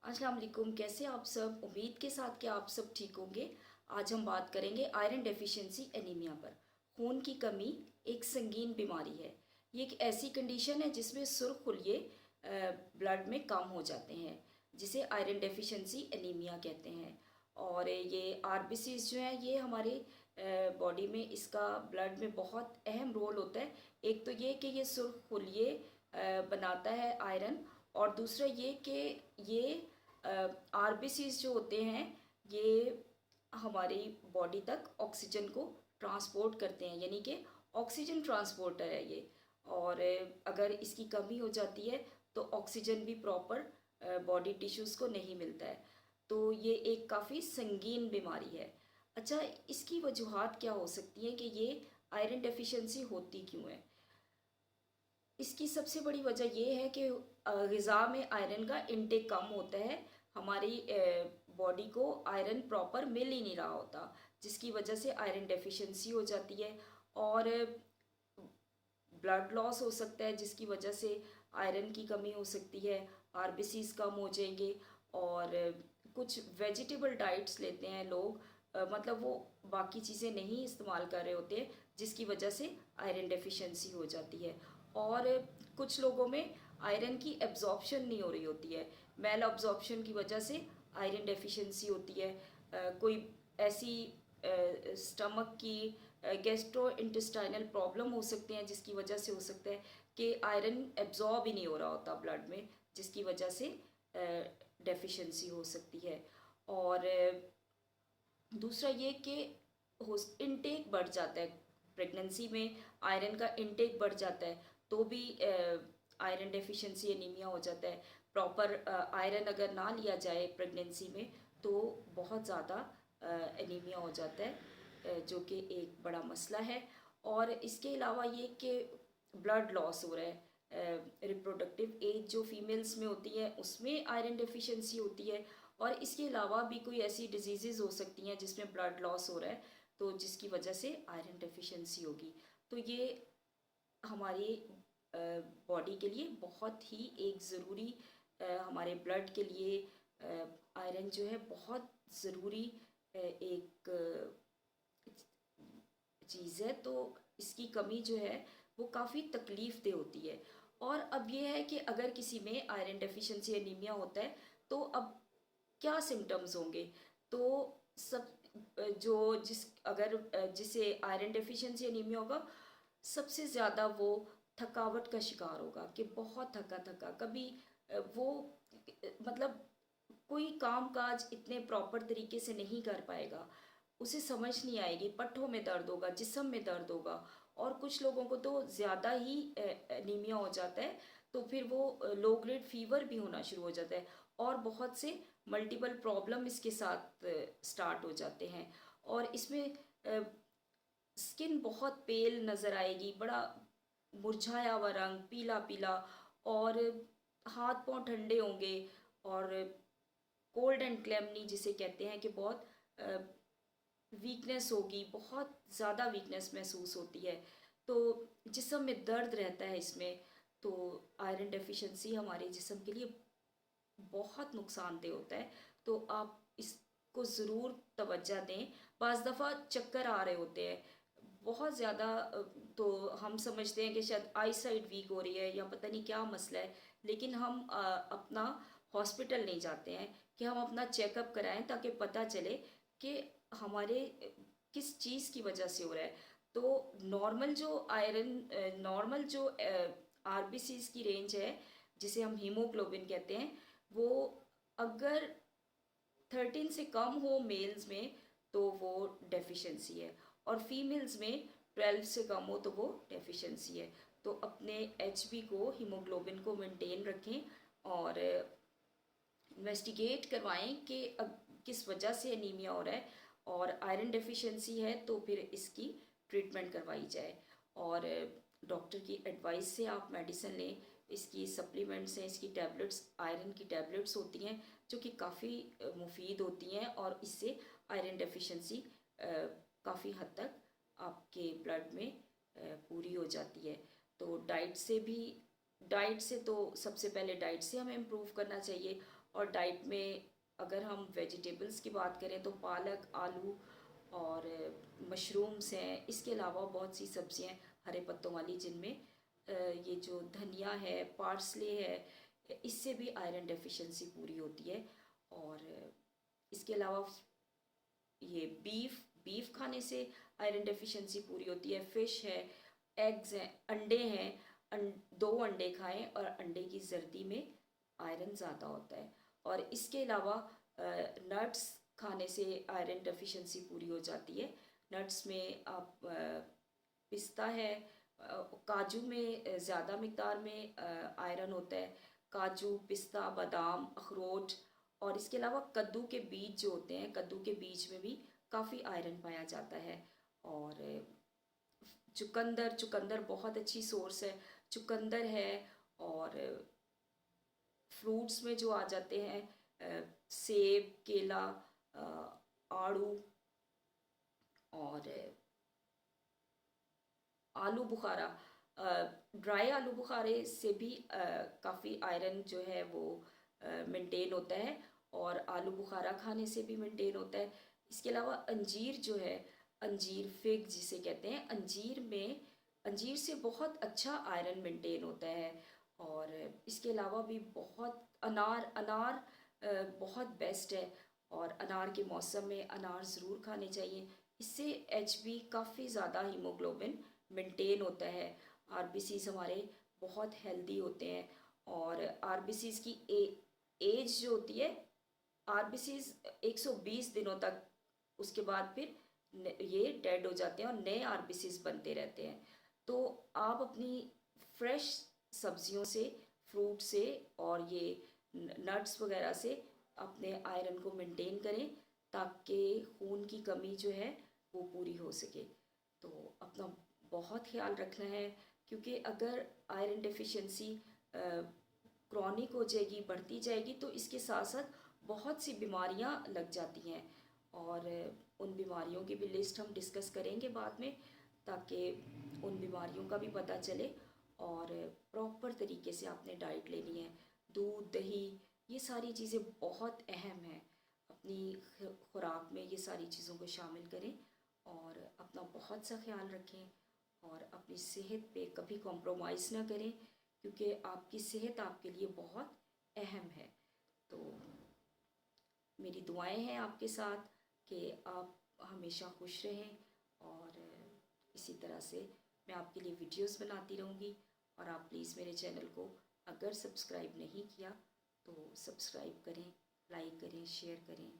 अस्सलाम वालेकुम। कैसे आप सब? उम्मीद के साथ कि आप सब ठीक होंगे। आज हम बात करेंगे आयरन डेफिशिएंसी एनीमिया पर। खून की कमी एक संगीन बीमारी है। ये एक ऐसी कंडीशन है जिसमें सुर्खुलिये ब्लड में कम हो जाते हैं, जिसे आयरन डेफिशिएंसी एनीमिया कहते हैं। और ये आरबीसीज जो है ये हमारे बॉडी में इसका ब्लड में बहुत अहम रोल होता है। एक तो ये कि ये सुर्खुलिये बनाता है आयरन, और दूसरा ये कि ये आरबीसीज जो होते हैं ये हमारी बॉडी तक ऑक्सीजन को ट्रांसपोर्ट करते हैं, यानी कि ऑक्सीजन ट्रांसपोर्टर है ये। और अगर इसकी कमी हो जाती है तो ऑक्सीजन भी प्रॉपर बॉडी टिश्यूज़ को नहीं मिलता है। तो ये एक काफ़ी संगीन बीमारी है। अच्छा, इसकी वजूहात क्या हो सकती हैं कि ये आयरन डेफिशिएंसी होती क्यों है? इसकी सबसे बड़ी वजह ये है कि ग़िज़ा में आयरन का इनटेक कम होता है। हमारी बॉडी को आयरन प्रॉपर मिल ही नहीं रहा होता, जिसकी वजह से आयरन डेफिशिएंसी हो जाती है। और ब्लड लॉस हो सकता है, जिसकी वजह से आयरन की कमी हो सकती है, आरबीसीज कम हो जाएंगे। और कुछ वेजिटेबल डाइट्स लेते हैं लोग, मतलब वो बाकी चीज़ें नहीं इस्तेमाल कर रहे होते हैं, जिसकी वजह से आयरन डेफिशिएंसी हो जाती है। और कुछ लोगों में आयरन की एब्जॉर्प्शन नहीं हो रही होती है, मेल अब्जॉर्प्शन की वजह से आयरन डेफिशिएंसी होती है। कोई ऐसी स्टमक की गैस्ट्रो इंटेस्टाइनल प्रॉब्लम हो सकते हैं, जिसकी वजह से हो सकता है कि आयरन एब्जॉर्ब ही नहीं हो रहा होता ब्लड में, जिसकी वजह से डेफिशिएंसी हो सकती है। और दूसरा ये कि इनटेक बढ़ जाता है, प्रेगनेंसी में आयरन का इनटेक बढ़ जाता है तो भी आयरन डेफिशिएंसी एनीमिया हो जाता है। प्रॉपर आयरन अगर ना लिया जाए प्रेगनेंसी में तो बहुत ज़्यादा एनीमिया हो जाता है, जो कि एक बड़ा मसला है। और इसके अलावा ये कि ब्लड लॉस हो रहा है, रिप्रोडक्टिव एज जो फीमेल्स में होती है उसमें आयरन डेफिशिएंसी होती है। और इसके अलावा भी कोई ऐसी डिजीज़ हो सकती हैं जिसमें ब्लड लॉस हो रहा है, तो जिसकी वजह से आयरन डेफिशिएंसी होगी। तो ये हमारी बॉडी के लिए बहुत ही एक ज़रूरी, हमारे ब्लड के लिए आयरन जो है बहुत ज़रूरी एक चीज़ है। तो इसकी कमी जो है वो काफ़ी तकलीफ़ दह होती है। और अब ये है कि अगर किसी में आयरन डेफिशिएंसी एनीमिया होता है तो अब क्या सिम्टम्स होंगे? तो सब जो जिस अगर जिसे आयरन डेफिशिएंसी एनीमिया होगा, सबसे ज़्यादा वो थकावट का शिकार होगा कि बहुत थका-थका, कभी वो मतलब कोई काम-काज इतने प्रॉपर तरीके से नहीं कर पाएगा, उसे समझ नहीं आएगी, पट्ठों में दर्द होगा, जिस्म में दर्द होगा। और कुछ लोगों को तो ज़्यादा ही एनीमिया हो जाता है, तो फिर वो लो ग्रेड फ़ीवर भी होना शुरू हो जाता है, और बहुत से मल्टीपल प्रॉब्लम इसके साथ स्टार्ट हो जाते हैं। और इसमें स्किन बहुत पेल नज़र आएगी, बड़ा मुरझाया हुआ रंग, पीला-पीला, और हाथ पाँव ठंडे होंगे। और कोल्ड एंड क्लेमनी जिसे कहते हैं कि बहुत वीकनेस होगी, बहुत ज़्यादा वीकनेस महसूस होती है। तो जिस्म में दर्द रहता है इसमें। तो आयरन डेफिशिएंसी हमारे जिस्म के लिए बहुत नुकसानदेह होता है। तो आप इसको ज़रूर तवज्जो दें। बाज़ दफ़ा चक्कर आ रहे होते हैं बहुत ज़्यादा, तो हम समझते हैं कि शायद आई साइट वीक हो रही है या पता नहीं क्या मसला है, लेकिन हम अपना हॉस्पिटल नहीं जाते हैं कि हम अपना चेकअप कराएं, ताकि पता चले कि हमारे किस चीज़ की वजह से हो रहा है। तो नॉर्मल जो आरबीसीज की रेंज है, जिसे हम हीमोग्लोबिन कहते हैं, वो अगर 13 से कम हो मेल्स में तो वो डेफिशिएंसी है, और फीमेल्स में 12 से कम हो तो वो डेफिशिएंसी है। तो अपने एचबी को, हीमोग्लोबिन को मेंटेन रखें, और इन्वेस्टिगेट करवाएं कि किस वजह से एनीमिया हो रहा है। और आयरन डेफिशिएंसी है तो फिर इसकी ट्रीटमेंट करवाई जाए, और डॉक्टर की एडवाइस से आप मेडिसिन लें। इसकी सप्लीमेंट्स हैं, इसकी टैबलेट्स, आयरन की टैबलेट्स होती हैं जो कि काफ़ी मुफीद होती हैं, और इससे आयरन डेफिशिएंसी काफ़ी हद तक आपके ब्लड में पूरी हो जाती है। तो डाइट से तो सबसे पहले डाइट से हमें इम्प्रूव करना चाहिए। और डाइट में अगर हम वेजिटेबल्स की बात करें तो पालक, आलू और मशरूम्स हैं। इसके अलावा बहुत सी सब्जियां हरे पत्तों वाली जिनमें ये जो धनिया है, पार्सले है, इससे भी आयरन डेफिशिएंसी पूरी होती है। और इसके अलावा ये बीफ खाने से आयरन डेफिशिएंसी पूरी होती है। फ़िश है, एग्स हैं, अंडे हैं। 2 अंडे खाएं और अंडे की जर्दी में आयरन ज़्यादा होता है। और इसके अलावा नट्स खाने से आयरन डेफिशिएंसी पूरी हो जाती है। नट्स में आप पिस्ता है, काजू में ज़्यादा मिकदार में आयरन होता है। काजू, पिस्ता, बादाम, अखरोट और इसके अलावा कद्दू के बीज जो होते हैं, कद्दू के बीज में भी काफ़ी आयरन पाया जाता है। और चुकंदर बहुत अच्छी सोर्स है, चुकंदर है। और फ्रूट्स में जो आ जाते हैं सेब, केला, आड़ू और आलू बुखारा, ड्राई आलू बुखारे से भी काफ़ी आयरन जो है वो मेंटेन होता है और आलू बुखारा खाने से भी मेंटेन होता है। इसके अलावा अंजीर जो है, अंजीर फिग जिसे कहते हैं, अंजीर से बहुत अच्छा आयरन मेंटेन होता है। और इसके अलावा भी बहुत अनार अनार बहुत बेस्ट है और अनार के मौसम में अनार ज़रूर खाने चाहिए। इससे एचबी काफ़ी ज़्यादा हीमोग्लोबिन मेंटेन होता है। आरबीसीज हमारे बहुत हेल्दी होते हैं। और आरबीसीज की एज जो होती है, आरबीसीज 120 दिनों तक, उसके बाद फिर ये डेड हो जाते हैं और नए आरबीसीज बनते रहते हैं। तो आप अपनी फ्रेश सब्जियों से, फ्रूट से और ये नट्स वगैरह से अपने आयरन को मेंटेन करें ताकि खून की कमी जो है वो पूरी हो सके। तो अपना बहुत ख्याल रखना है, क्योंकि अगर आयरन डेफिशिएंसी क्रॉनिक हो जाएगी, बढ़ती जाएगी, तो इसके साथ साथ बहुत सी बीमारियां लग जाती हैं। और उन बीमारियों की भी लिस्ट हम डिस्कस करेंगे बाद में, ताकि उन बीमारियों का भी पता चले। और प्रॉपर तरीके से आपने डाइट लेनी है। दूध, दही, ये सारी चीज़ें बहुत अहम हैं। अपनी खुराक में ये सारी चीज़ों को शामिल करें और अपना बहुत सा ख्याल रखें और अपनी सेहत पे कभी कॉम्प्रोमाइज़ ना करें, क्योंकि आपकी सेहत आपके लिए बहुत अहम है। तो मेरी दुआएं हैं आपके साथ कि आप हमेशा खुश रहें। और इसी तरह से मैं आपके लिए वीडियोस बनाती रहूँगी। और आप प्लीज़ मेरे चैनल को अगर सब्सक्राइब नहीं किया तो सब्सक्राइब करें, लाइक करें, शेयर करें।